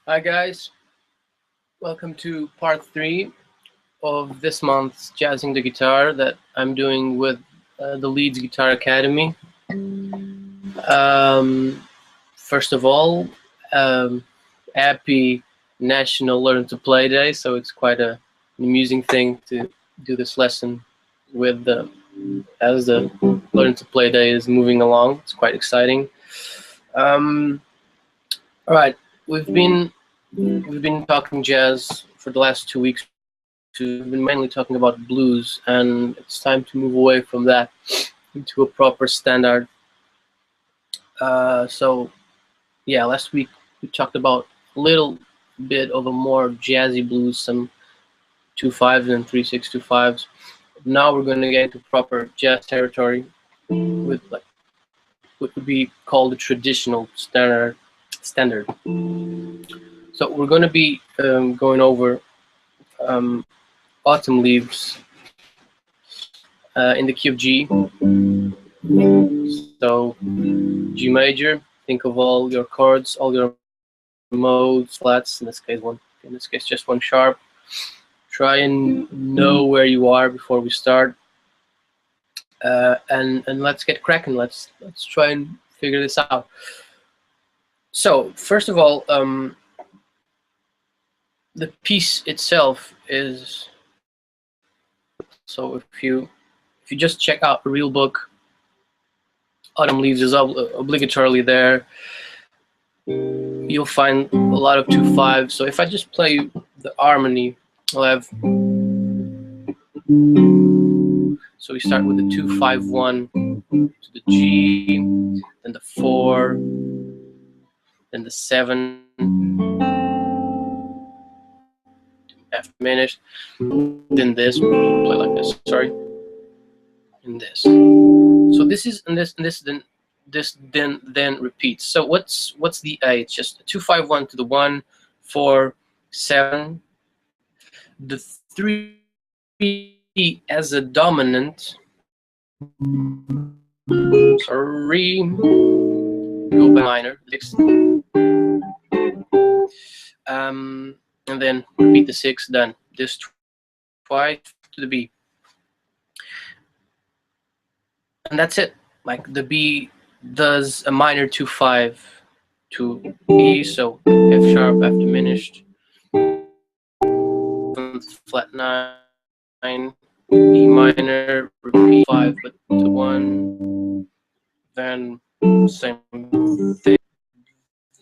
Hi guys, welcome to part 3 of this month's Jazzing the Guitar that I'm doing with the Leeds Guitar Academy. First of all, happy National Learn to Play Day, so it's quite an amusing thing to do this lesson with as the Learn to Play Day is moving along. It's quite exciting. Alright, we've been talking jazz for the last 2 weeks. We've been mainly talking about blues, and it's time to move away from that into a proper standard. So yeah, last week we talked about a little bit of a more jazzy blues, some 2/5s and 3/6 2/5s. Now we're going to get into proper jazz territory with like what would be called the traditional standard. So we're going to be going over Autumn Leaves in the key of G. So G major. Think of all your chords, all your modes, flats. In this case, just one sharp. Try and know where you are before we start, and let's get cracking. Let's try and figure this out. So first of all, the piece itself is. So if you just check out a real book, Autumn Leaves is obligatorily there. You'll find a lot of 2/5. So if I just play the harmony, I'll have. So we start with the 2/5/1 to the G, then the 4, then the 7, F diminished, then this, play like this, sorry, and this. So this is, and this, then repeats. So what's the A? It's just a 2/5/1 to the 1, 4, 7. The 3 as a dominant. Sorry. Go by minor, 6. And then repeat the 6. Then this twice to the B. And that's it. Like the B does a minor 2/5 to E, so F sharp, F diminished, flat 9, E minor, repeat 5, but to 1, then same thing.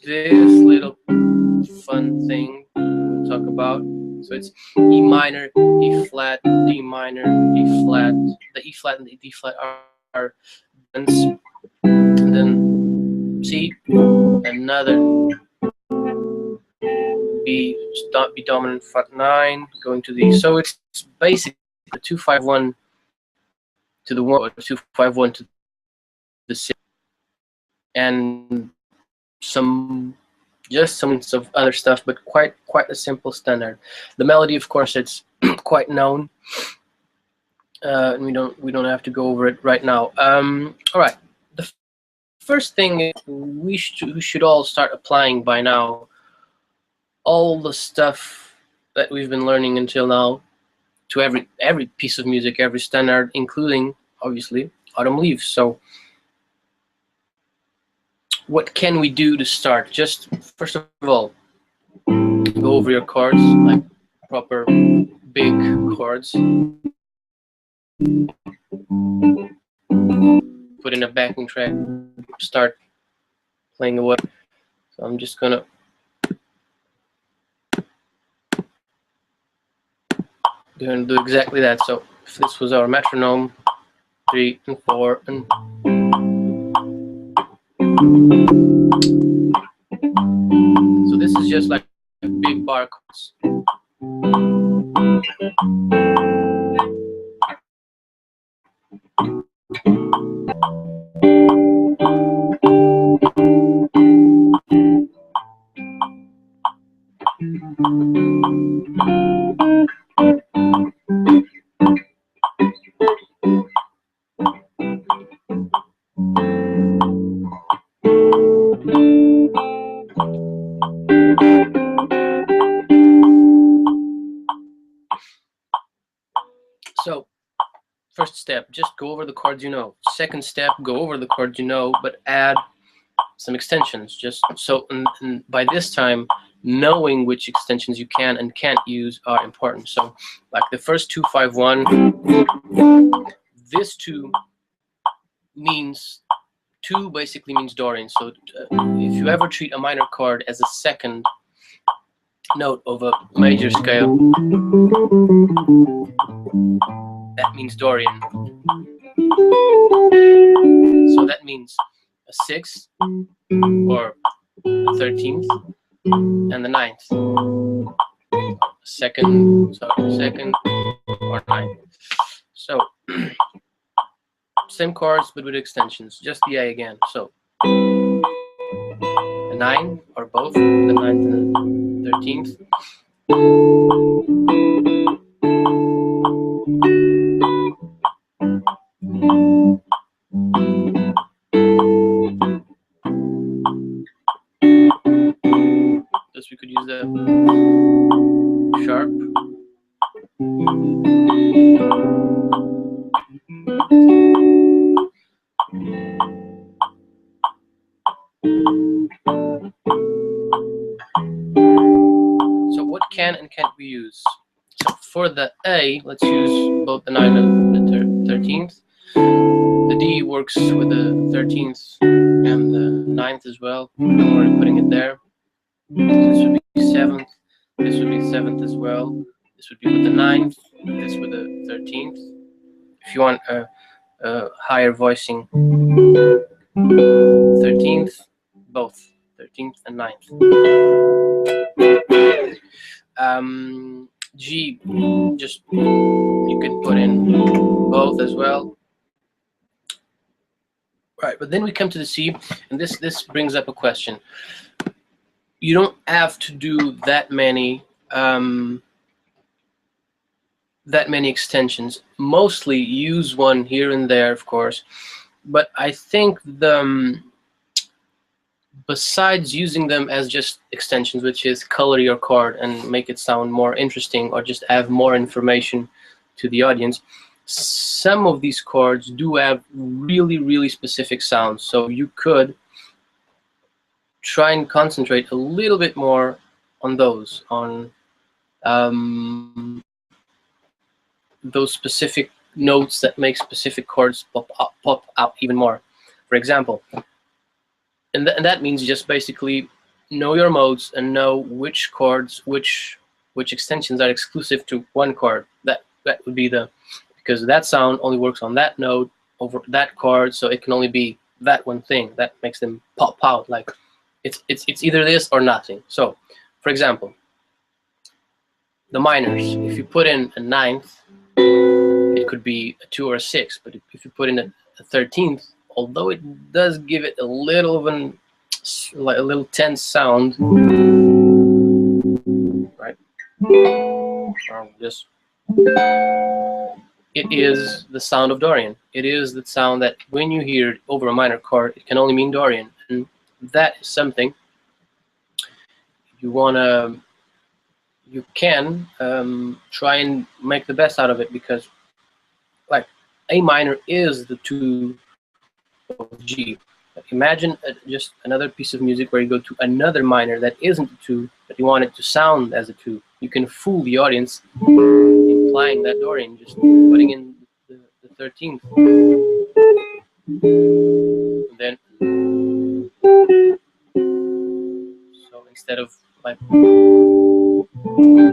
This little fun thing we'll talk about. So it's E minor, E flat, D minor, E flat. The E flat and the D flat are and then C, another B dominant flat 9, going to the. So it's basically a 2/5/1 to the 1, or 2/5/1 to the 6, and some of other stuff, but quite a simple standard. The melody, of course, it's quite known. We don't have to go over it right now. All right. The first thing we should all start applying by now, all the stuff that we've been learning until now, to every piece of music, every standard, including obviously Autumn Leaves. So what can we do to start? Just first of all, go over your chords, like proper big chords. Put in a backing track, start playing away. So I'm just gonna do exactly that. So if this was our metronome, 3 and 4 and. So this is just like big bar chords. just go over the chords you know. Second step, go over the chords you know, but add some extensions. Just so, and by this time, knowing which extensions you can and can't use are important. So, like the first 2, 5, 1, this 2 means 2 basically means Dorian. So, if you ever treat a minor chord as a second note of a major scale, that means Dorian. So that means a 6th or a 13th and the 9th. Second or 9th. So same chords but with extensions, just the A again. So a 9 or both, the 9th and the 13th. Thus we could use the sharp. So what can and can't we use? So for the A, let's use both the 9 and the 13th. The D works with the 13th and the 9th as well. Don't worry putting it there. This would be 7th. This would be 7th as well. This would be with the 9th. This with the 13th. If you want a higher voicing, 13th, both 13th and 9th. G, just you could put in both as well. Right, but then we come to the C, and this brings up a question. You don't have to do that many extensions. Mostly use one here and there, of course, but I think besides using them as just extensions, which is color your chord and make it sound more interesting or just add more information to the audience, some of these chords do have really specific sounds. So you could try and concentrate a little bit more on those, on those specific notes that make specific chords pop out even more. For example, and that means just basically know your modes and know which chords, which extensions are exclusive to one chord. That would be because that sound only works on that note over that chord, so it can only be that one thing that makes them pop out. Like it's either this or nothing. So, for example, the minors. If you put in a 9th, it could be a 2 or a 6. But if you put in a 13th, although it does give it a little of like a little tense sound, right? It is the sound of Dorian. It is the sound that when you hear it over a minor chord, it can only mean Dorian, and that is something you can try and make the best out of it, because like A minor is the 2 of G. Imagine just another piece of music where you go to another minor that isn't a 2, but you want it to sound as a 2. You can fool the audience implying that Dorian, just putting in the 13th. And then, so instead of like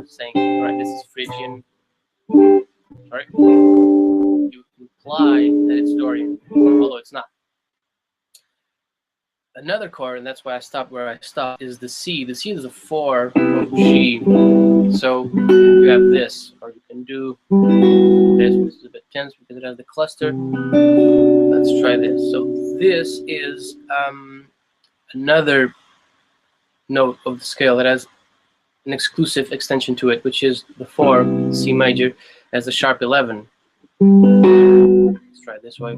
saying, all right, this is Phrygian, sorry, you imply that it's Dorian, although it's not. Another chord, and that's why I stopped where I stopped, is the C. The C is a 4 of G. So you have this, or you can do this, which is a bit tense because it has the cluster. Let's try this. So this is another note of the scale that has an exclusive extension to it, which is the 4, C major, as the sharp 11. Let's try this way.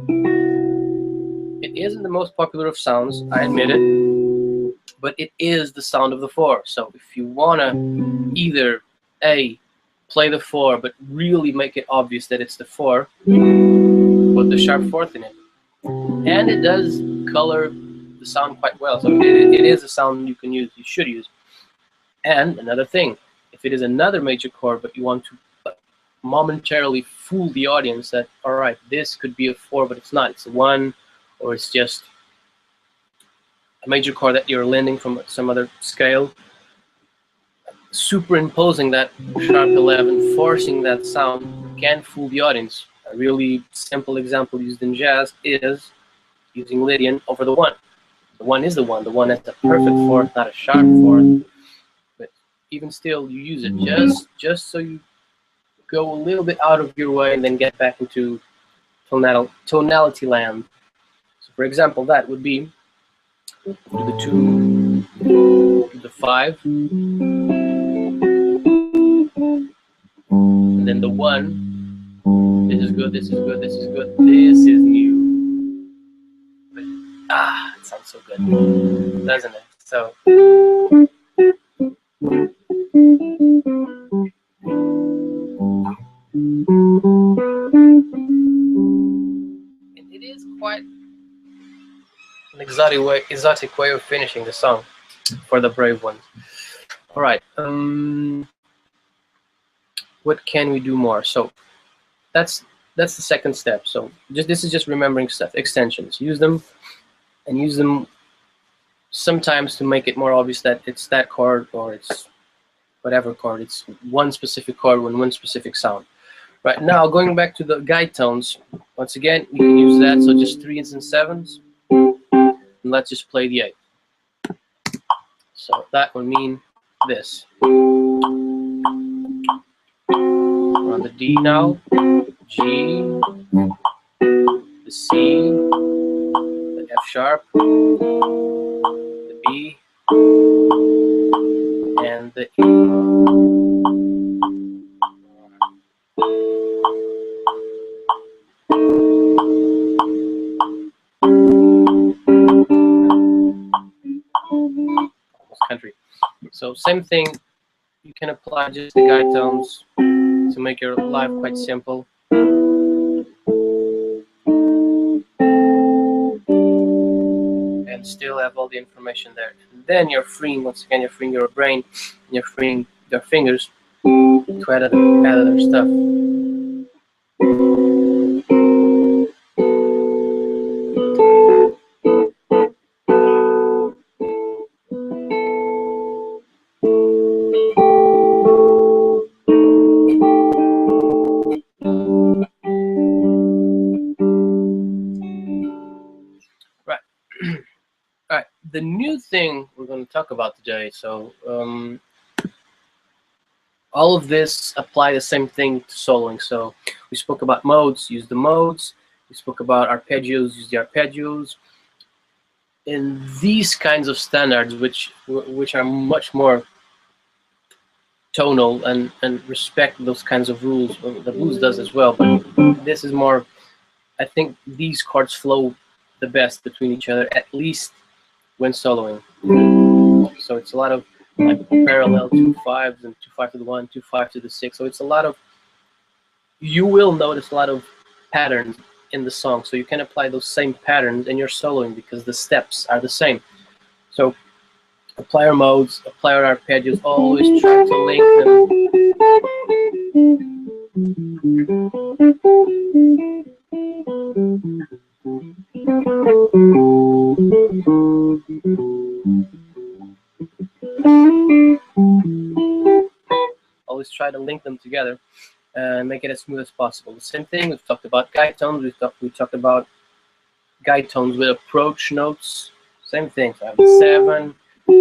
It isn't the most popular of sounds, I admit it, but it is the sound of the 4. So if you want to either A, play the 4, but really make it obvious that it's the 4, put put the sharp fourth in it. And it does color the sound quite well. So it is a sound you can use, you should use. And another thing, if it is another major chord, but you want to momentarily fool the audience that, all right, this could be a 4, but it's not, it's a 1, or it's just a major chord that you're lending from some other scale, superimposing that sharp 11, forcing that sound, can fool the audience. A really simple example used in jazz is using Lydian over the 1. The 1 is the 1. The 1 is a perfect fourth, not a sharp fourth. But even still, you use it just so you go a little bit out of your way and then get back into tonality land. So for example, that would be the 2, the 5, and then the 1. This is good, this is good, this is good, this is new. But, it sounds so good, doesn't it? So it is quite an exotic way of finishing the song for the brave ones. All right. What can we do more? So that's the second step. So this is just remembering stuff. Extensions. Use them, and use them sometimes to make it more obvious that it's that chord or it's whatever chord. It's one specific chord with one specific sound. Right now, going back to the guide tones. Once again, we can use that. So just 3s and 7s. And let's just play the 8. So that would mean this. We're on the D now, G, the C, the F sharp, the B, and the E. Country. So same thing, you can apply just the guide tones to make your life quite simple. And still have all the information there. And then you're freeing, once again, you're freeing your brain, and you're freeing your fingers to add other stuff. Alright, the new thing we're going to talk about today, so all of this apply the same thing to soloing. So we spoke about modes, use the modes. We spoke about arpeggios, use the arpeggios. And these kinds of standards, which are much more tonal and respect those kinds of rules, the blues does as well, but this is more, I think these chords flow the best between each other, at least when soloing. So it's a lot of like parallel 2 5s and 2 5 to the 1, 2 5 to the 6. So it's a lot of, you will notice a lot of patterns in the song. So you can apply those same patterns in your soloing because the steps are the same. So apply our modes, apply our arpeggios, always try to link them. Always try to link them together and make it as smooth as possible. The same thing, we've talked about guide tones, we talked about guide tones with approach notes. Same thing, so I have the 7. So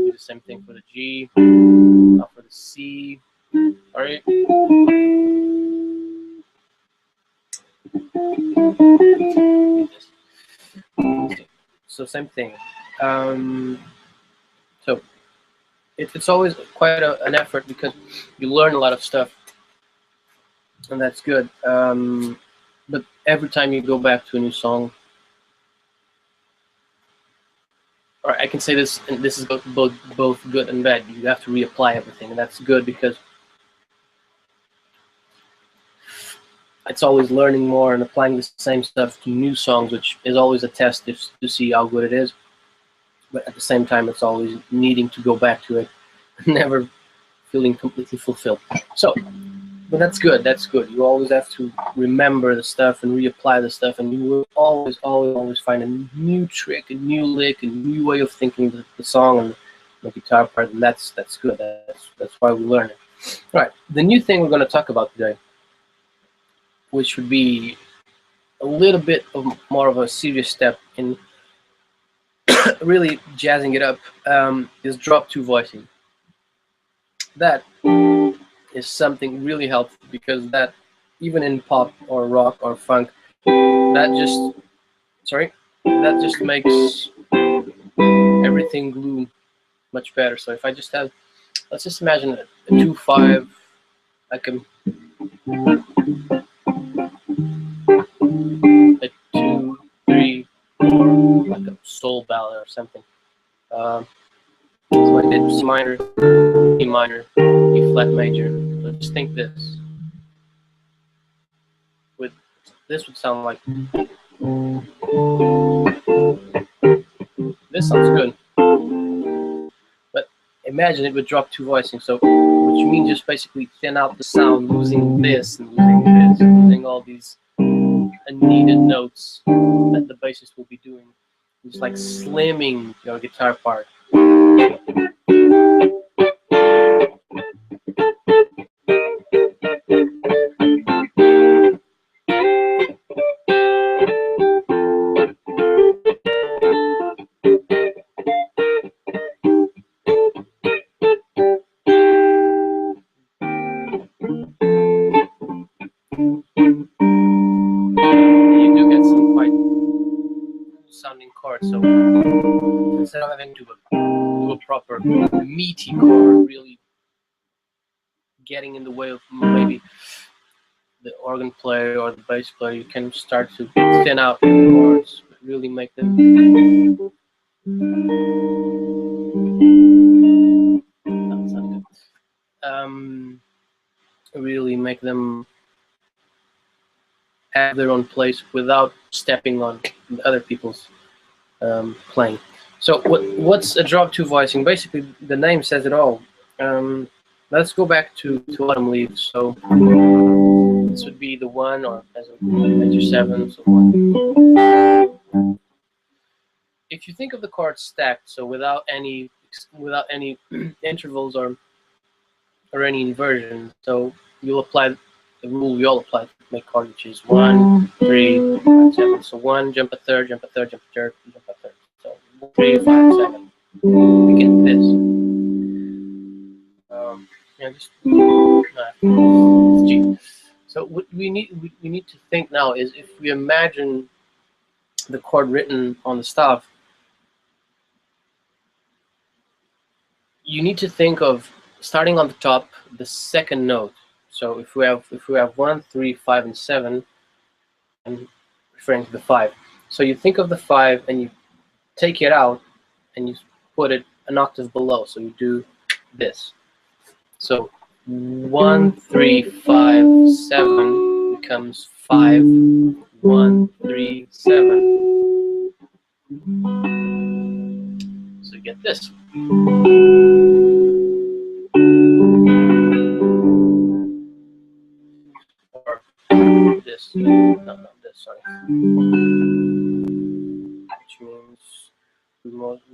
do the same thing for the G, now for the C. Alright. So same thing. So it's always quite an effort because you learn a lot of stuff, and that's good. But every time you go back to a new song, or I can say this, and this is both good and bad. You have to reapply everything, and that's good because it's always learning more and applying the same stuff to new songs, which is always a test to see how good it is. But at the same time, it's always needing to go back to it, never feeling completely fulfilled. So, but that's good. That's good. You always have to remember the stuff and reapply the stuff, and you will always find a new trick, a new lick, a new way of thinking the song and the guitar part. And that's good. That's why we learn it. All right. The new thing we're going to talk about today, which would be a little bit more of a serious step in really jazzing it up, is drop 2 voicing. That is something really helpful, because that, even in pop or rock or funk, that just makes everything glue much better. So if I just have, let's just imagine a 2/5, I can a 2/3, like a soul ballad or something. So I did C minor, E minor, E flat major. So just think this. With this would sound like this sounds good. But imagine it would drop 2 voicing. So which means just basically thin out the sound, losing this and losing this, losing all these unneeded notes that the bassist will be doing. Just like slimming your guitar part. You do get some quite cool sounding chords. So instead of having to do a proper meaty chord, really getting in the way of maybe the organ player or the bass player, you can start to thin out the chords, really make them really make them have their own place without stepping on other people's playing. So what's a drop 2 voicing? Basically, the name says it all. Let's go back to Autumn Leaves. So this would be the 1, or as a major 7, so 1. If you think of the chords stacked, so without any intervals or any inversion, so you'll apply the rule we all apply to make chords, which is 1, 3, 5, 7. So 1, jump a third, jump a third, jump a third, jump a third. So 3, 5, 7. We get this. Just G. So what we need to think now is, if we imagine the chord written on the staff, you need to think of starting on the top, the second note. So if we have 1, 3, 5, and 7, I'm referring to the 5. So you think of the 5 and you take it out and you put it an octave below. So you do this. So 1, 3, 5, 7 becomes 5, 1, 3, 7. So you get this. Or this. No, not this, sorry. Which means we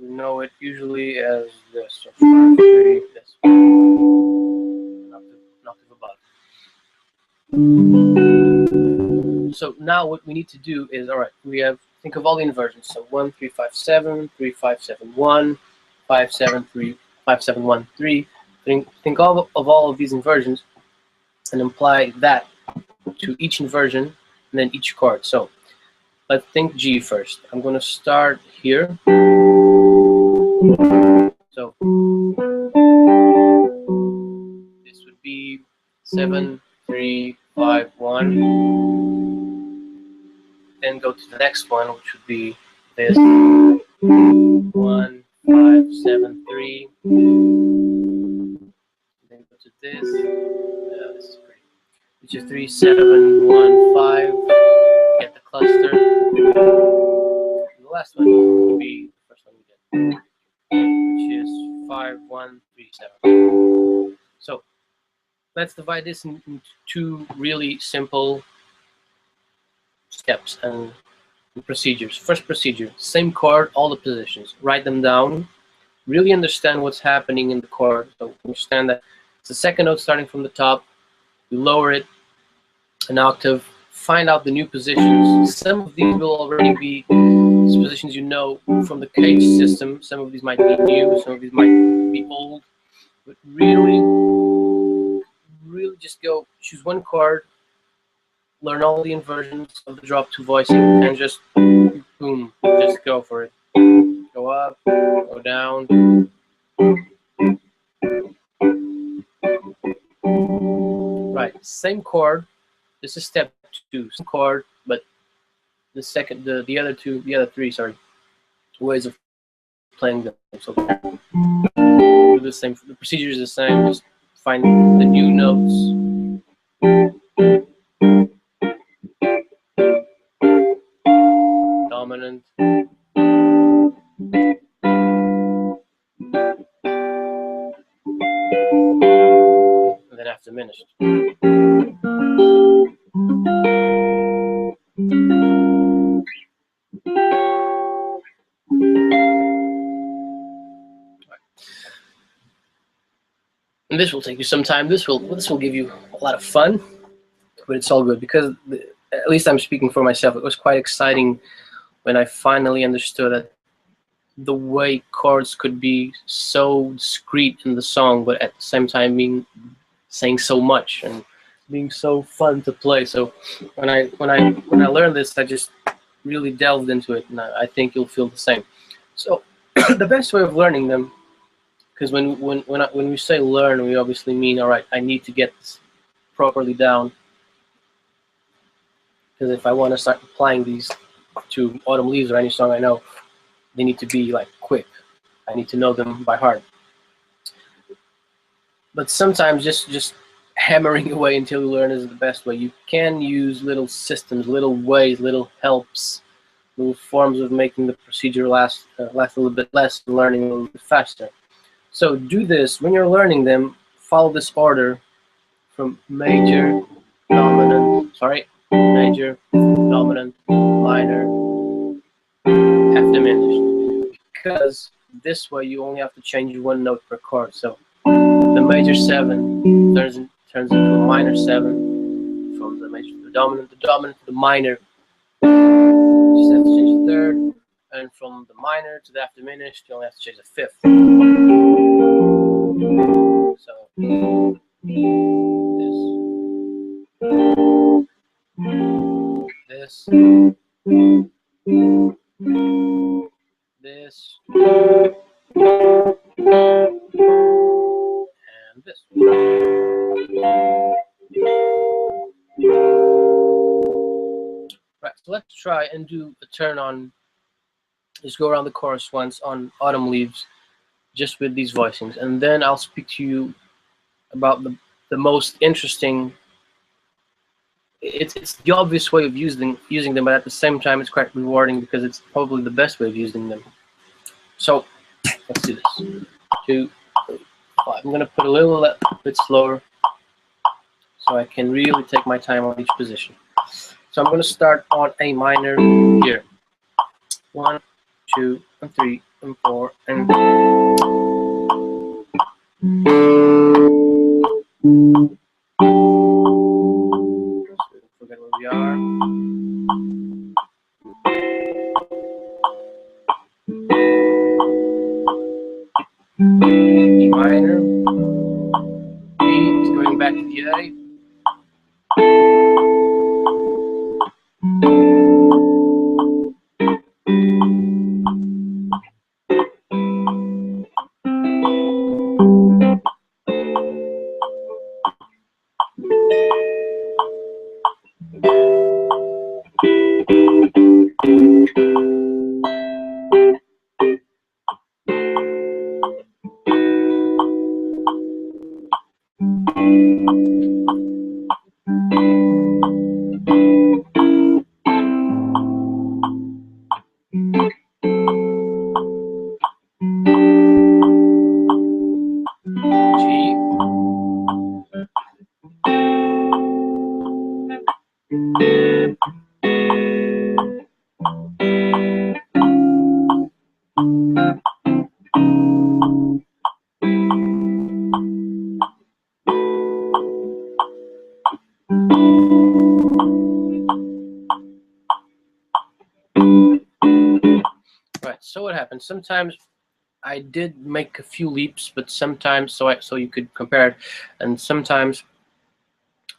know it usually as this. So 5, 3, this. An octave above. So now what we need to do is, all right, we have, think of all the inversions. So 1, 3, 5, 7, 3, 5, 7, 1, 5, 7, 3, 5, 7, 1, 3. Think of all of these inversions and apply that to each inversion and then each chord. So let's think G first. I'm going to start here. So this would be 7, 3, 5, 1. Then go to the next one, which would be this. 1, 5, 7, 3. Then go to this. This is pretty. which is 3, 7, 1, 5. Get the cluster. The last one would be the first one we get, which is 5, 1, 3, 7. So let's divide this into two really simple steps and procedures. First procedure, same chord, all the positions. Write them down. Really understand what's happening in the chord. So understand that it's the second note starting from the top. You lower it an octave. Find out the new positions. Some of these will already be positions you know from the cage system. Some of these might be new. Some of these might be old. But really just go choose one chord, learn all the inversions of the drop two voicing, and just boom, just go for it. Go up, go down. Right, same chord. This is step 2. Same chord, but the other three, ways of playing them. So do the same. The procedure is the same. Just find the new notes. Dominant. And then half diminished. And this will take you some time. This will give you a lot of fun, but it's all good because at least I'm speaking for myself. It was quite exciting when I finally understood that the way chords could be so discreet in the song, but at the same time saying so much and being so fun to play. So when I learned this, I just really delved into it, and I think you'll feel the same. So the best way of learning them, because when we say learn, we obviously mean, all right, I need to get this properly down. Because if I want to start applying these to Autumn Leaves or any song I know, they need to be like quick. I need to know them by heart. But sometimes just hammering away until you learn is the best way. You can use little systems, little ways, little helps, little forms of making the procedure last a little bit less and learning a little bit faster. So do this when you're learning them. Follow this order from major, dominant, major, dominant, minor, half diminished. Because this way you only have to change one note per chord. So the major 7 turns into a minor 7. From the major to the dominant to the minor. You just have to change the third. And from the minor to the half diminished, you only have to change the fifth. So this, and this. Right, so let's try and do a turn on. Just go around the chorus once on Autumn Leaves, just with these voicings, and then I'll speak to you about the most interesting. It's the obvious way of using them, but at the same time it's quite rewarding because it's probably the best way of using them. So let's do this. 2, 3, 5. I'm gonna put a little bit slower so I can really take my time on each position. So I'm gonna start on A minor here. 1, 2, and 3, and 4, and forget where we are. E minor. B is going back to the A. Right. So what happens? Sometimes I did make a few leaps, but sometimes so you could compare it, and sometimes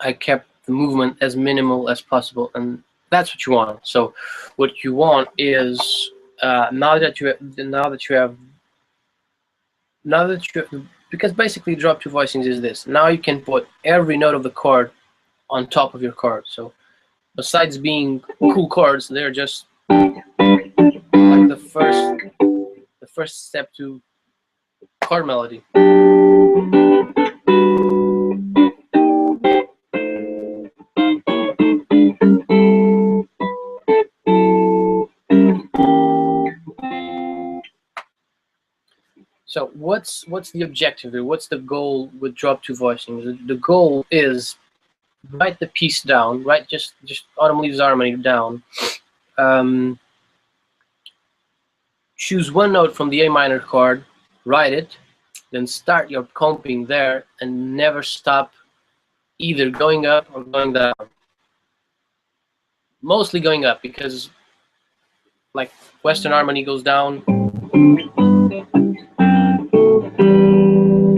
I kept the movement as minimal as possible, and that's what you want. So what you want is now that you have because basically drop two voicings is this. Now you can put every note of the chord on top of your chord. So besides being cool chords, they're just like the first step to chord melody. So what's the objective here? What's the goal with drop two voicings? The goal is write the piece down, right? Just Autumn Leaves Harmony down. Choose one note from the A minor chord, write it, then start your comping there and never stop either going up or going down. Mostly going up because like Western Harmony goes down.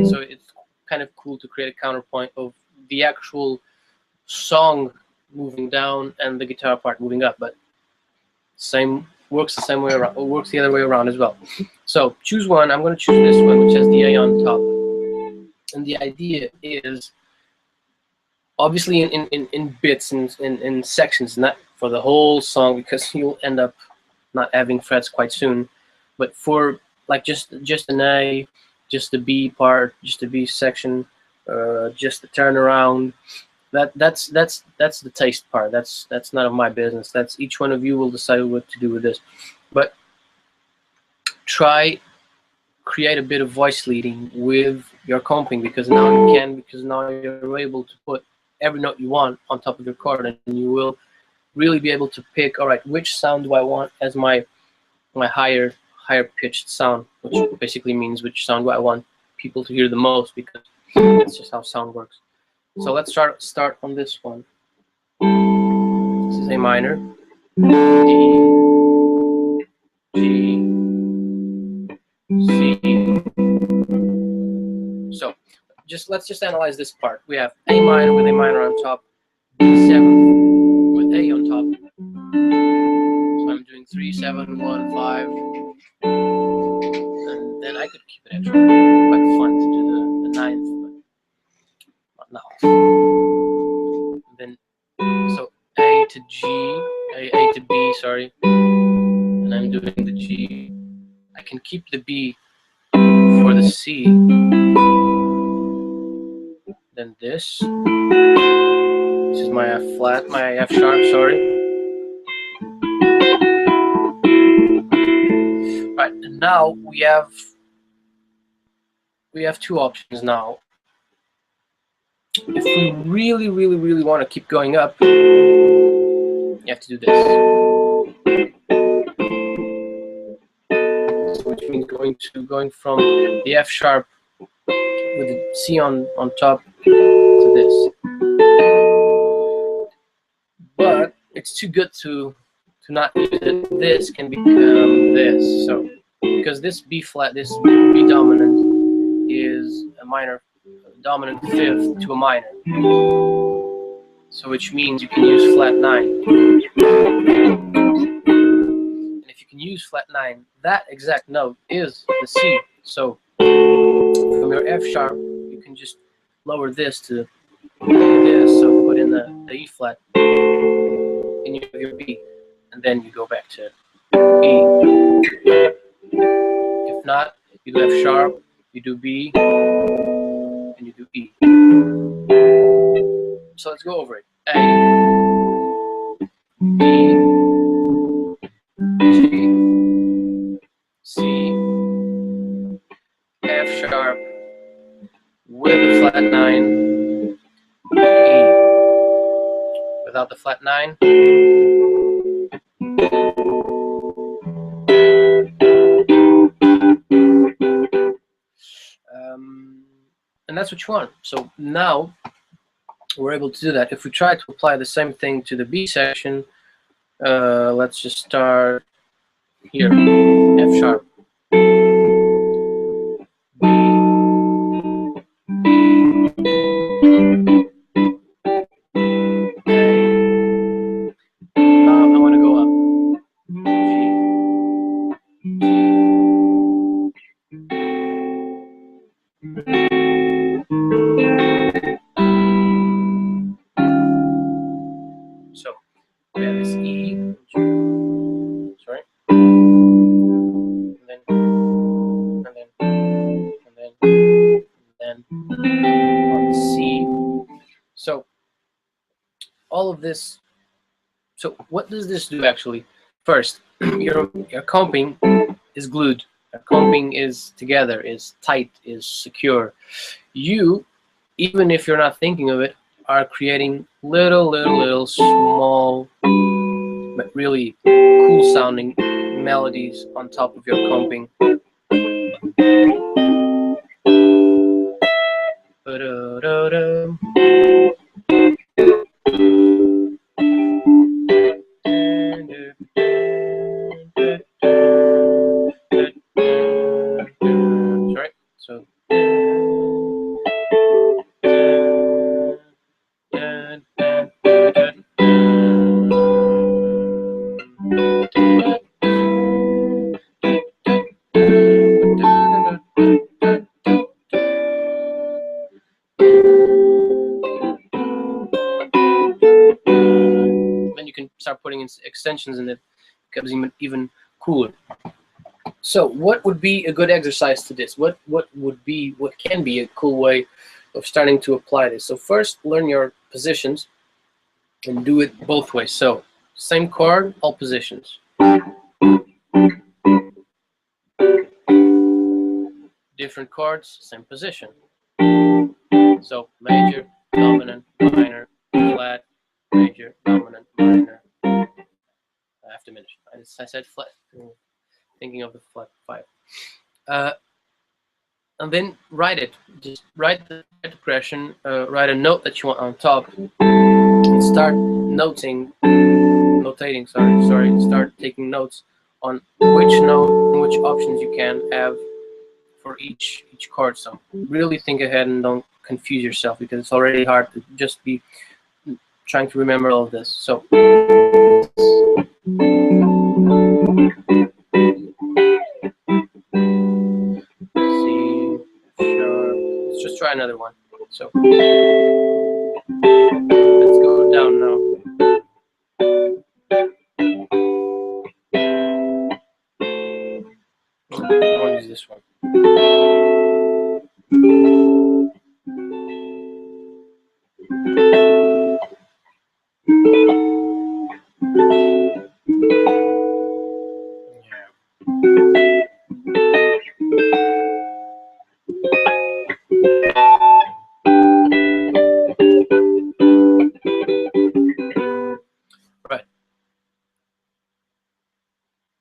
So it's kind of cool to create a counterpoint of the actual song moving down and the guitar part moving up, but works the same way around, or works the other way around as well. So choose one. I'm going to choose this one, which has the A on top. And the idea is obviously in bits and in sections, not for the whole song because you'll end up not having frets quite soon, but for like just an A, just the B part, just the B section, just the turnaround. That's the taste part. That's none of my business. That's each one of you will decide what to do with this. But try create a bit of voice leading with your comping because now you can, because now you're able to put every note you want on top of your chord, and you will really be able to pick, all right, which sound do I want as my higher pitched sound, which basically means which sound do I want people to hear the most, because that's just how sound works. So let's start on this one. This is A minor, D, G, C. So let's just analyze this part. We have A minor with A minor on top, D7 with A on top. So I'm doing 3, 7, 1, 5, and then I could keep it extra. Quite fun to do the ninth, but not now. Then so A to G, A to B, sorry, and I'm doing the G. I can keep the B for the C. Then this is my F flat, my F sharp, sorry. Right, and now we have two options now. If we really want to keep going up, you have to do this. So which means going from the F sharp with the C on top to this. But it's too good to not use it. This can become this. So because this B flat, this B dominant is a minor dominant fifth to a minor. So which means you can use flat 9. And if you can use flat 9, that exact note is the C. So from your F sharp, you can just lower this to this. So put in the E flat, and you have your B, and then you go back to E. If not, you do F sharp, you do B, and you do E. So let's go over it. A, B, G, C, F sharp, with the flat 9, E. Without the flat 9. And that's what you want. So now we're able to do that. If we try to apply the same thing to the B section, let's just start here, F sharp, B, now I want to go up, so we have this E, sorry, and then on C. So all of this. So what does this do actually? First, your comping is glued. Your comping is together, is tight, is secure. You, even if you're not thinking of it, are creating little small but really cool sounding melodies on top of your comping. Sorry, so then you can start putting in extensions in it. It becomes even cooler. So what would be a good exercise to this? What can be a cool way of starting to apply this? So first, learn your positions and do it both ways. So same chord, all positions. Different chords, same position. So major, dominant, minor, flat, major, dominant, minor. I have to finish. I said flat. Thinking of the flat 5. And then write it. Just write the progression, write a note that you want on top, and start start taking notes on which note and which options you can have for each chord. So really think ahead and don't confuse yourself, because it's already hard to just be trying to remember all of this. So let's just try another one. So let's go down now. I want to use this one.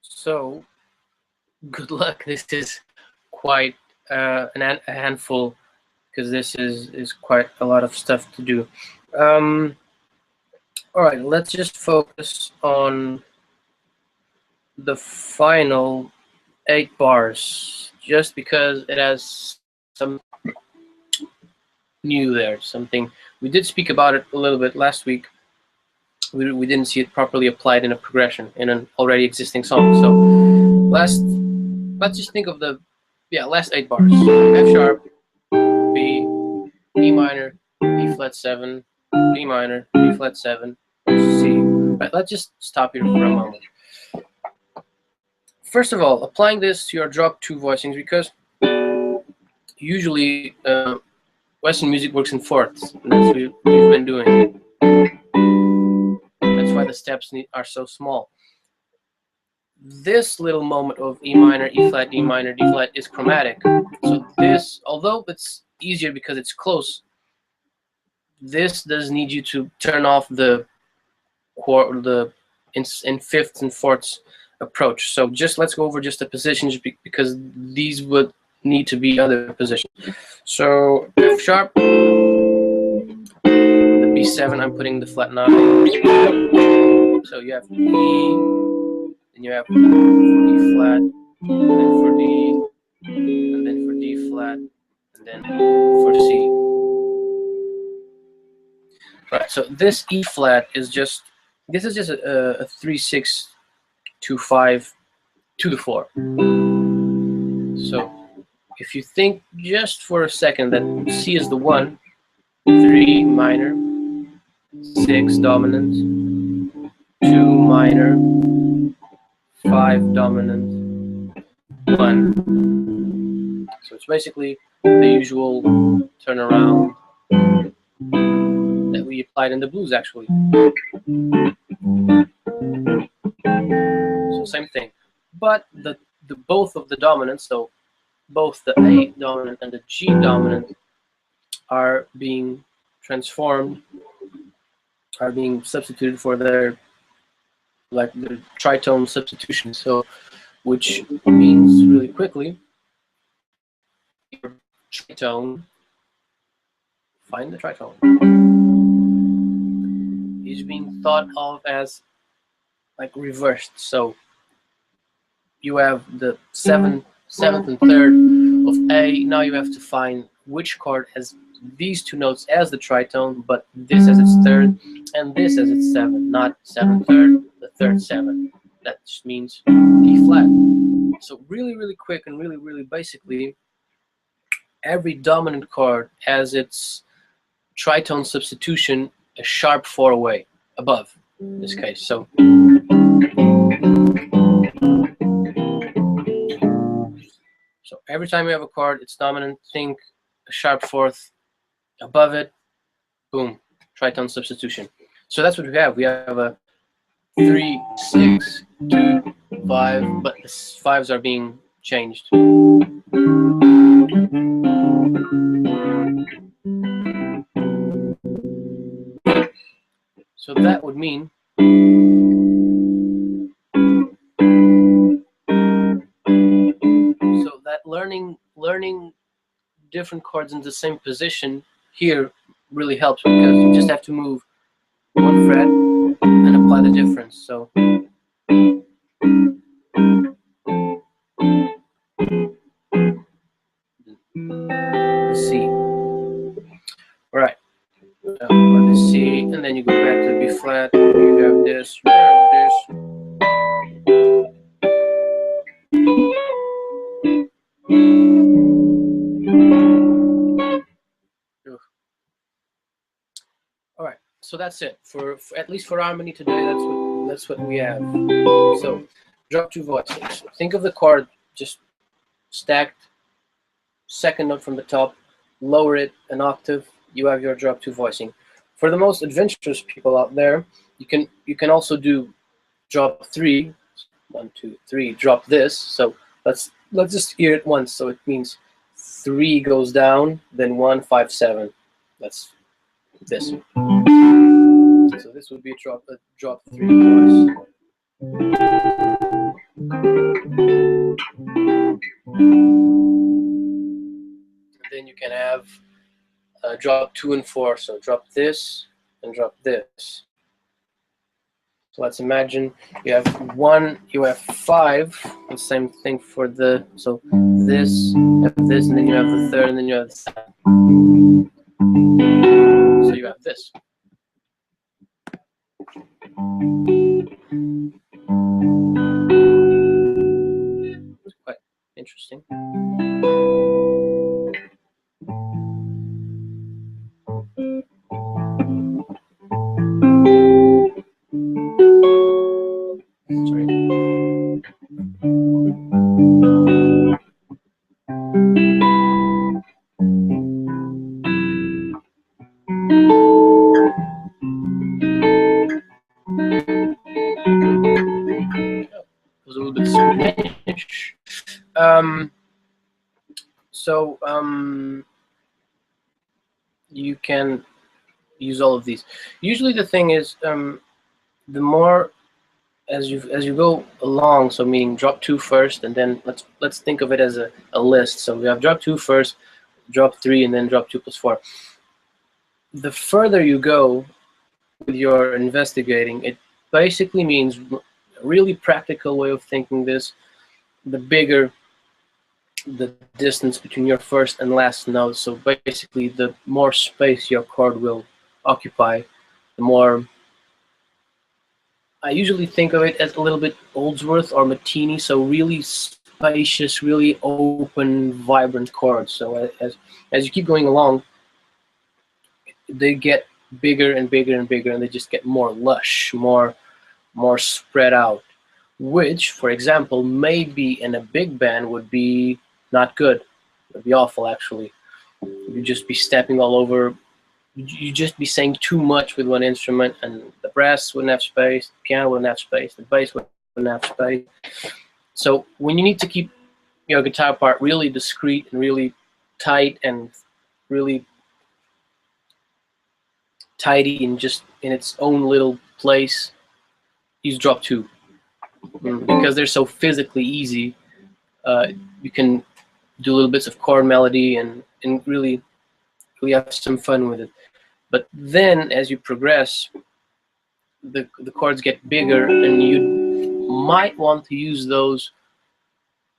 So good luck. This is quite a handful, because this is quite a lot of stuff to do. All right, let's just focus on the final 8 bars, just because it has some new there, something we did speak about it a little bit last week. We didn't see it properly applied in a progression in an already existing song. So let's just think of the last 8 bars. F sharp, B, E minor, E flat 7, B minor, B flat 7, C. Right, let's just stop here for a moment. First of all, applying this to your drop 2 voicings, because usually Western music works in fourths, and that's what we've been doing. That's why the steps are so small. This little moment of E minor, E flat, D minor, D flat is chromatic. So this, although it's easier because it's close, this does need you to turn off the in fifths and fourths approach. So just let's go over just the positions, because these would need to be other positions. So F sharp, the B7, I'm putting the flat 9. So you have E, then you have for E flat, and then for D, and then for D flat, and then for C. Right, so this E flat is just, this is just a 3, 6, 2, 5 to the 4. So if you think just for a second that C is the 1, 3 minor, 6 dominant, 2 minor, 5 dominant, 1. So it's basically the usual turnaround that we applied in the blues, actually. So same thing, but the both of the dominants, so both the A dominant and the G dominant, are being transformed, are being substituted for their, like, the tritone substitution. So, which means, really quickly, your tritone, find the tritone, is being thought of as like reversed. So you have the seventh and third of A. Now you have to find which chord has these two notes as the tritone, but this as its third and this as its 7, not 7th third, the third 7. That just means E flat. So really quick and really basically, every dominant chord has its tritone substitution a sharp 4 away, above in this case. So every time you have a chord, it's dominant, think a sharp 4th above it, boom, tritone substitution. So that's what we have. We have a 3, 6, 2, 5, but the 5s are being changed. So that would mean that learning different chords in the same position here really helps, because you just have to move one fret and apply the difference. So the C, right? Or the C, and then you go back to the B flat. You have this. You have this. All right, so that's it for at least for harmony today. That's what we have. So drop 2 voices. Think of the chord just stacked, second note from the top, lower it an octave. You have your drop 2 voicing. For the most adventurous people out there, you can also do drop 3. 1, 2, 3. Drop this. So let's just hear it once. So it means 3 goes down, then 1, 5, 7. That's this. So this would be a drop 3 voice. And then you can have drop 2 and 4. So drop this and drop this. So let's imagine you have 1, you have 5. The same thing for the, so this, you have this, and then you have the third, and then you have the 7. So you have this. It's quite interesting. Sorry. It was a little bit Spanish. You can use all of these. Usually the thing is, the more as you go along, so meaning drop 2 first, and then let's think of it as a list. So we have drop 2 first, drop 3, and then drop 2 plus 4. The further you go with your investigating, it basically means a really practical way of thinking this, the bigger the distance between your first and last note, so basically the more space your chord will occupy, the more. I usually think of it as a little bit Oldsworth or Martini, so really spacious, really open, vibrant chords. So as you keep going along, they get bigger and bigger and bigger, and they just get more lush, more spread out, which, for example, maybe in a big band would be not good. It would be awful, actually. You'd just be stepping all over. You'd just be saying too much with one instrument, and the brass wouldn't have space, the piano wouldn't have space, the bass wouldn't have space. So when you need to keep your guitar part really discreet and really tight and really tidy and just in its own little place, use drop 2. Because they're so physically easy, you can do little bits of chord melody and really have some fun with it. But then as you progress, the chords get bigger, and you might want to use those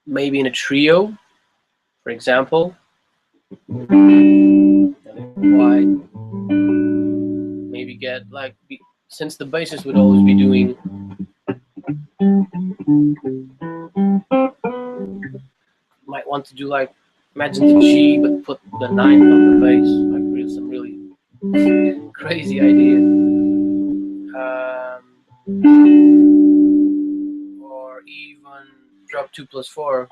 maybe in a trio, for example. Wide. Maybe get like, since the bassist would always be doing might want to do like, imagine the G but put the 9th on the bass, like really some really crazy idea. Or even drop 2+4.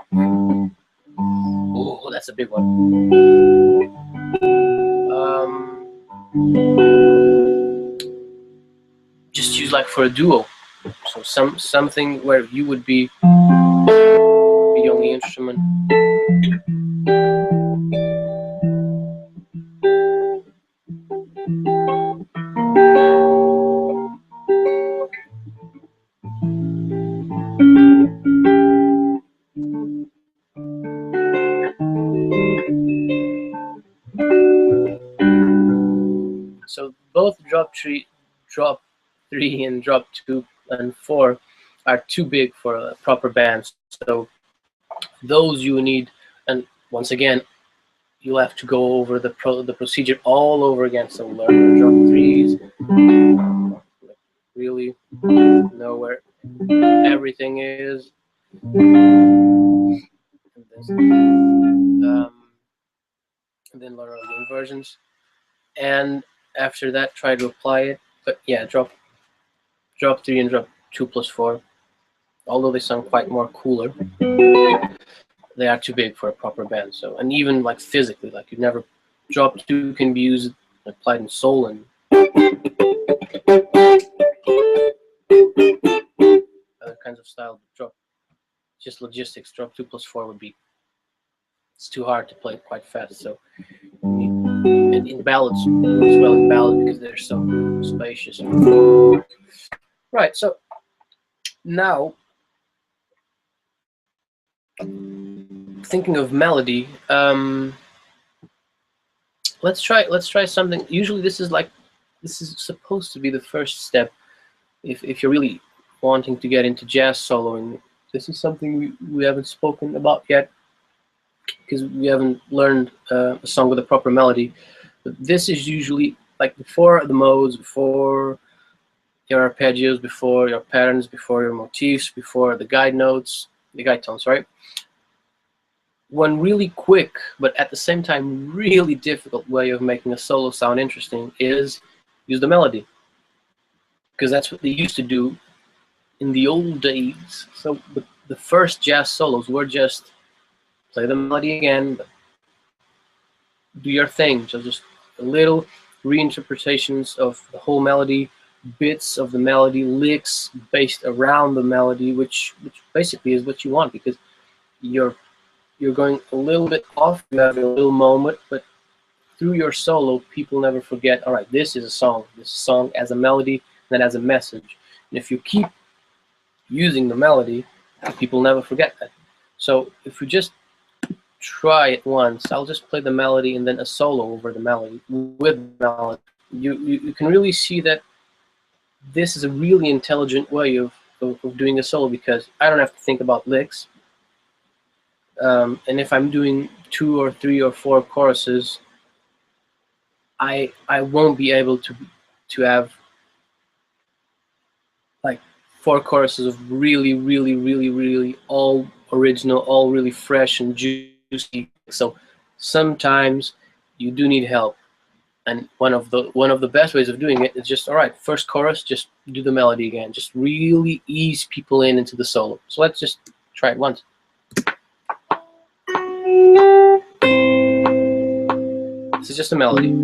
Oh, that's a big one. Just use like for a duo, so something where you would be the only instrument. So both drop 3 and drop 2 and 4 are too big for a proper band. So those you need, and once again, you'll have to go over the procedure all over again. So learn the drop 3s, really know where everything is, and then learn all the inversions, and after that try to apply it. But yeah, drop 3 and drop 2+4, although they sound quite more cooler, they are too big for a proper band. So, and even like physically, like you never, drop 2 can be used, applied in soul and other kinds of style. Drop, just logistics, drop 2+4 would be, it's too hard to play quite fast. So and in ballads, as well in ballads, because they're so spacious. Right, so now thinking of melody, let's try something. Usually this is supposed to be the first step if you're really wanting to get into jazz soloing. This is something we haven't spoken about yet, because we haven't learned a song with a proper melody. But this is usually like before the modes, before your arpeggios, before your patterns, before your motifs, before the guide notes, the guide tones, right? One really quick, but at the same time really difficult way of making a solo sound interesting is use the melody, because that's what they used to do in the old days. So the first jazz solos were just play the melody again, but do your thing. So just little reinterpretations of the whole melody, bits of the melody, licks based around the melody, which basically is what you want, because you're going a little bit off, you have a little moment, but through your solo, people never forget, all right, this is a song. This song as a melody, and then as a message. And if you keep using the melody, people never forget that. So if we just try it once, I'll just play the melody and then a solo over the melody, with the melody. You can really see that this is a really intelligent way of of doing a solo, because I don't have to think about licks. And if I'm doing 2 or 3 or 4 choruses, I won't be able to have like 4 choruses of really all original, all really fresh and juicy. So sometimes you do need help, and one of the best ways of doing it is just, all right, first chorus, just do the melody again, just really ease people into the solo. So let's just try it once. This is just a melody.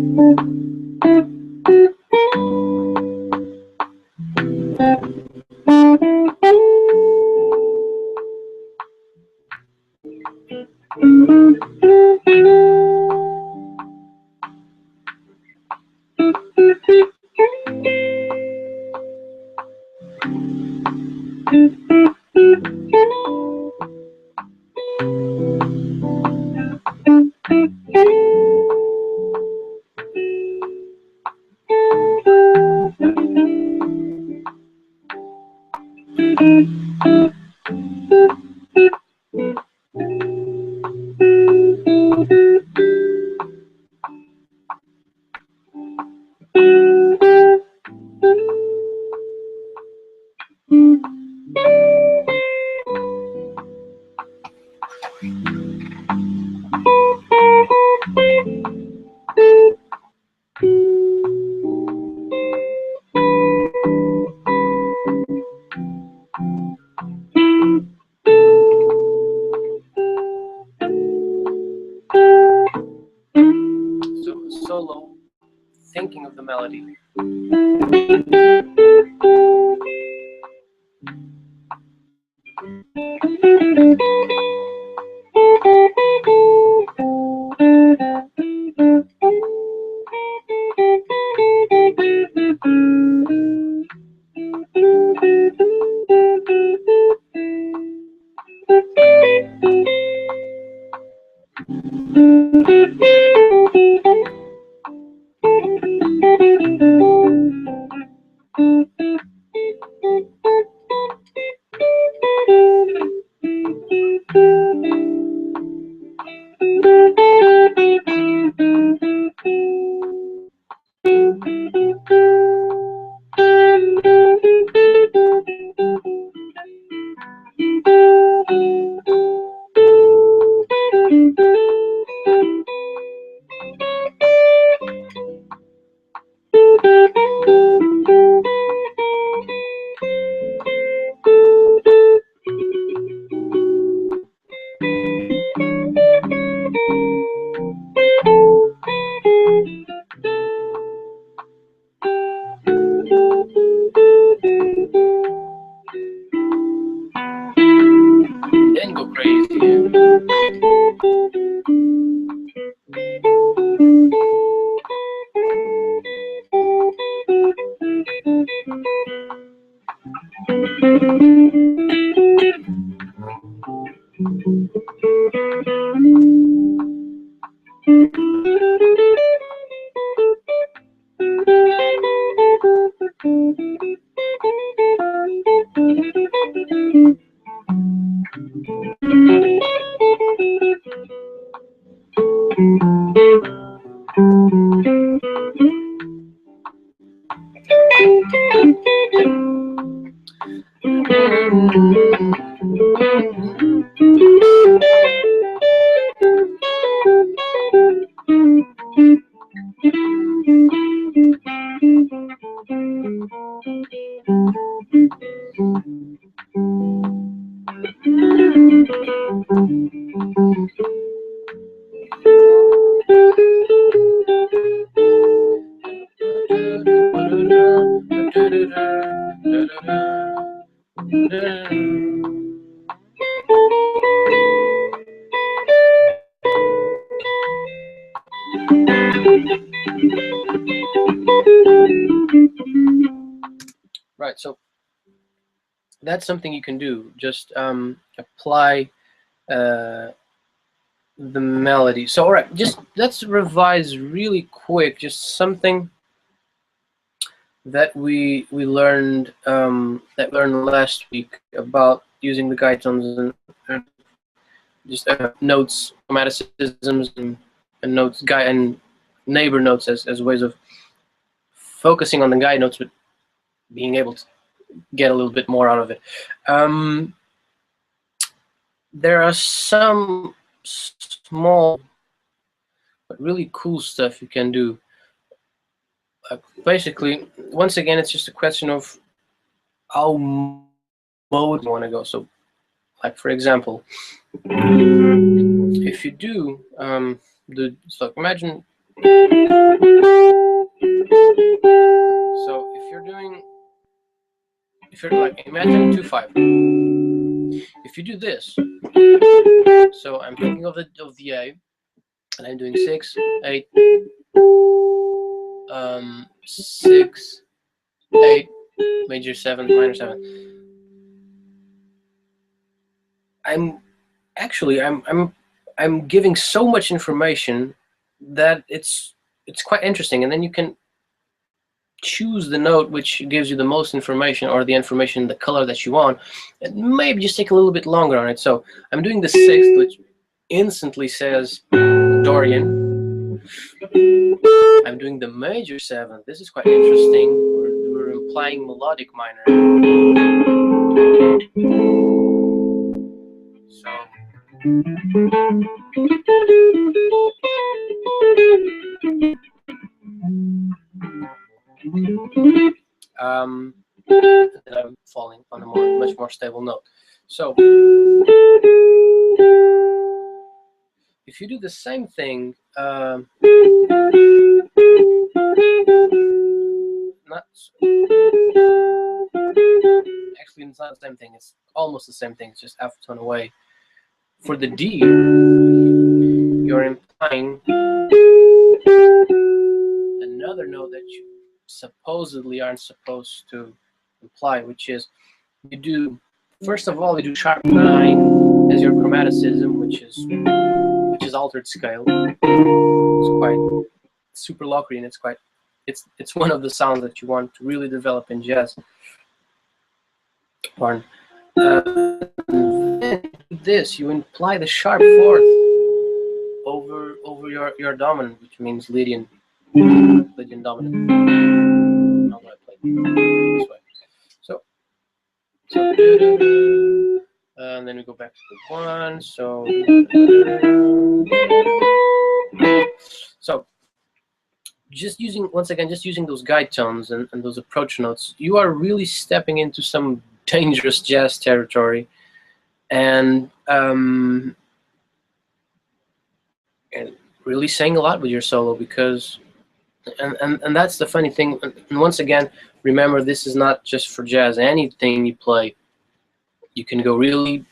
Solo, thinking of the melody. Then go crazy. Right, so that's something you can do. Just apply the melody. So, all right, just let's revise really quick. Just something that we learned last week about using the guide tones and just notes, chromaticisms, and notes guide and neighbor notes as ways of focusing on the guide notes, but being able to get a little bit more out of it. There are some small but really cool stuff you can do. Basically, once again, it's just a question of how mode you want to go. So, like for example, if you do so imagine. So if you're like imagine 2/5. If you do this, so I'm thinking of the A, and I'm doing 6, 8, 6, 8, major 7, minor 7. I'm giving so much information that it's quite interesting, and then you can choose the note which gives you the most information, or the information, the color that you want, and maybe just take a little bit longer on it. So I'm doing the 6th, which instantly says Dorian. I'm doing the major 7th. This is quite interesting. We're implying melodic minor. So then I'm falling on a much more stable note. So if you do the same thing, actually it's not the same thing, it's almost the same thing, it's just half a tone away. For the D, you're implying another note that you supposedly aren't supposed to imply, which is you do, first of all, you do sharp 9 as your chromaticism, which is altered scale. It's quite super Locrian. It's one of the sounds that you want to really develop in jazz. Pardon. This you imply the sharp 4th over your dominant, which means Lydian dominant. How do I play this way? So and then we go back to the 1. So just using, once again, just using those guide tones and those approach notes, you are really stepping into some dangerous jazz territory, and really saying a lot with your solo, because and that's the funny thing. And once again, remember, this is not just for jazz. Anything you play, you can go really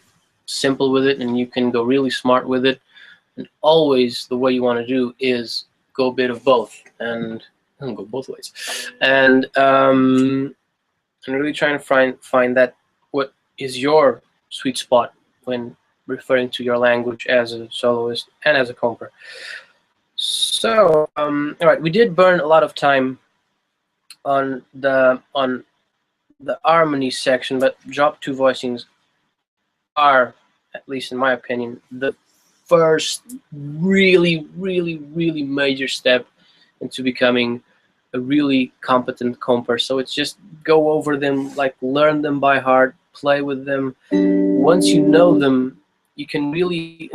simple with it, and you can go really smart with it. And always the way you want to do is go a bit of both, and go both ways, and really trying to find that what is your sweet spot when referring to your language as a soloist and as a composer. So all right, we did burn a lot of time on the harmony section, but drop 2 voicings are, at least in my opinion, the first really major step into becoming a really competent composer. So it's just go over them, like learn them by heart, play with them. Once you know them, you can really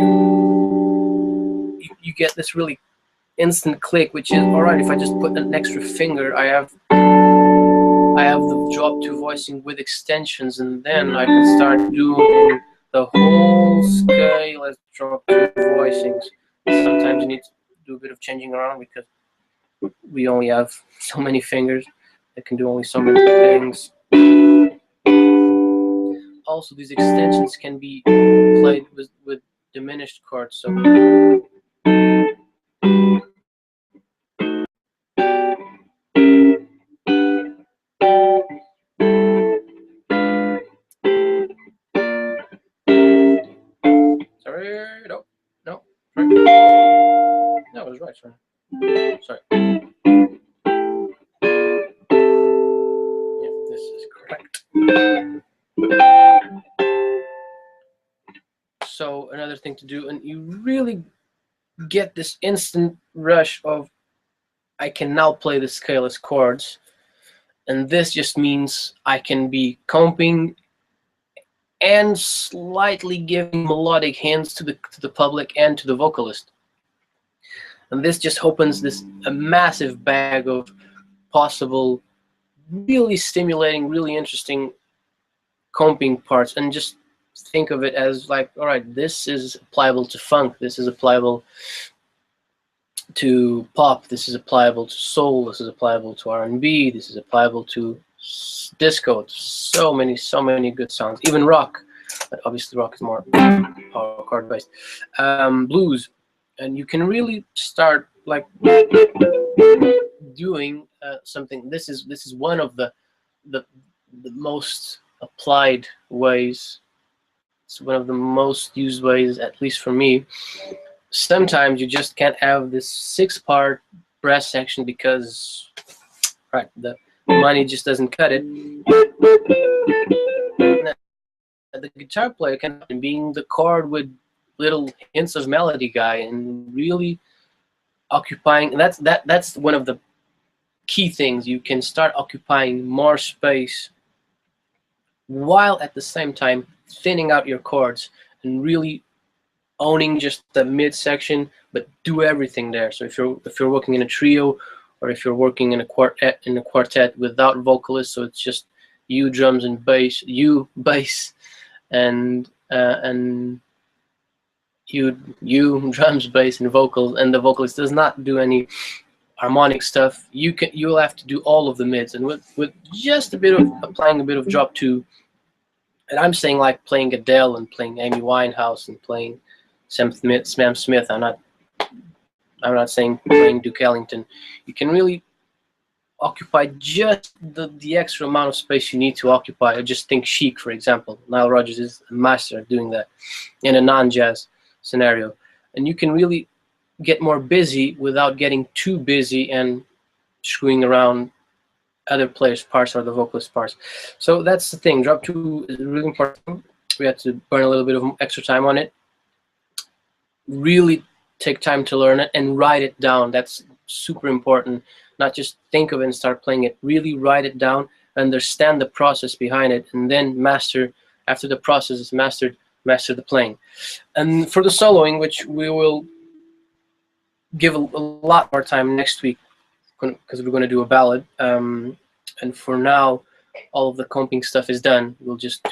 you get this really instant click, which is, all right, if I just put an extra finger, I have the drop 2 voicing with extensions, and then I can start doing the whole scale as drop 2 voicings. Sometimes you need to do a bit of changing around, because we only have so many fingers that can do only so many things. Also, these extensions can be played with diminished chords. So sorry, no, right. No, it was right, sorry. also another thing to do, and you really get this instant rush of, I can now play the scaleless chords, and this just means I can be comping and slightly giving melodic hints to the public and to the vocalist. And this just opens a massive bag of possible, really stimulating, really interesting comping parts. And just think of it as like, all right, this is applicable to funk, this is applicable to pop, this is applicable to soul, this is applicable to R&B, this is applicable to disco. So many good sounds. Even rock, but obviously rock is more power chord based. Blues, and you can really start like doing something. This is one of the most applied ways. It's one of the most used ways, at least for me. Sometimes you just can't have this 6-part brass section because, right, the money just doesn't cut it. The guitar player can being the chord with little hints of melody guy and really occupying. That's one of the key things. You can start occupying more space while at the same time thinning out your chords and really owning just the midsection, but do everything there. So if you're working in a trio, or if you're working in a quartet without vocalists, so it's just you drums and bass, you bass, and you drums, bass, and vocals, and the vocalist does not do any harmonic stuff. You'll have to do all of the mids, and with just a bit of applying a bit of drop 2. And I'm saying like playing Adele and playing Amy Winehouse and playing Sam Smith. I'm not saying playing Duke Ellington. You can really occupy just the extra amount of space you need to occupy. I just think Chic, for example. Nile Rodgers is a master at doing that in a non-jazz scenario. And you can really get more busy without getting too busy and screwing around other players' parts or the vocalist parts. So that's the thing. Drop 2 is really important. We had to burn a little bit of extra time on it. Really take time to learn it and write it down. That's super important. Not just think of it and start playing it. Really write it down, understand the process behind it, and then master. After the process is mastered, master the playing. And for the soloing, which we will give a lot more time next week, because we're going to do a ballad. And for now, all of the comping stuff is done. We'll just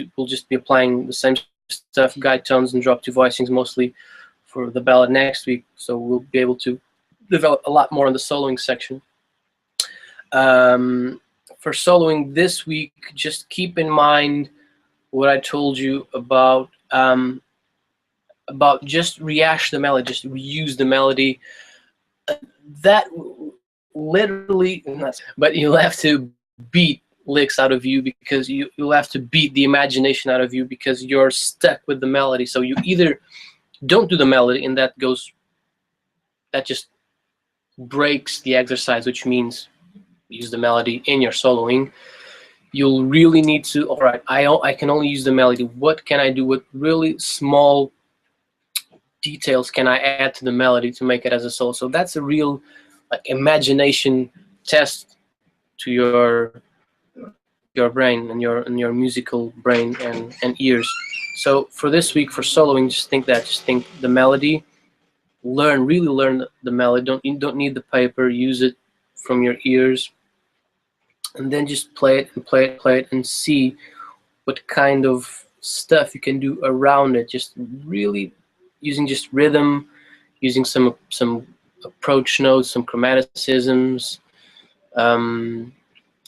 be applying the same stuff, guide tones and drop 2 voicings mostly for the ballad next week. So we'll be able to develop a lot more in the soloing section. For soloing this week, just keep in mind what I told you about just rehash the melody, just reuse the melody. That literally, but you'll have to beat licks out of you, because you'll have to beat the imagination out of you, because you're stuck with the melody. So you either don't do the melody, and that just breaks the exercise, which means use the melody in your soloing. You'll really need to, all right, I can only use the melody. What can I do? What really small details can I add to the melody to make it as a solo? So that's a real imagination test to your brain and your musical brain and ears. So for this week, for soloing, just think the melody. Really learn the melody. You don't need the paper. Use it from your ears, and then just play it and play it and see what kind of stuff you can do around it. Just really using just rhythm, using some approach notes, some chromaticisms,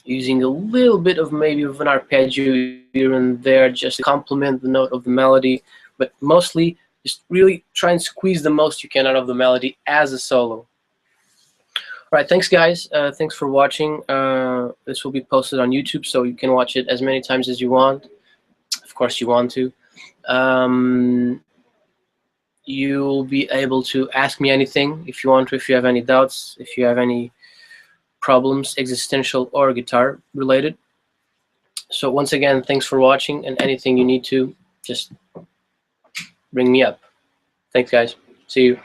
using a little bit of maybe of an arpeggio here and there just to complement the note of the melody, but mostly just really try and squeeze the most you can out of the melody as a solo. All right, thanks guys. Thanks for watching. This will be posted on YouTube, so you can watch it as many times as you want. Of course you want to. You'll be able to ask me anything if you want to, if you have any doubts, if you have any problems, existential or guitar related. So once again, thanks for watching, and anything you need to, just ring me up. Thanks, guys. See you.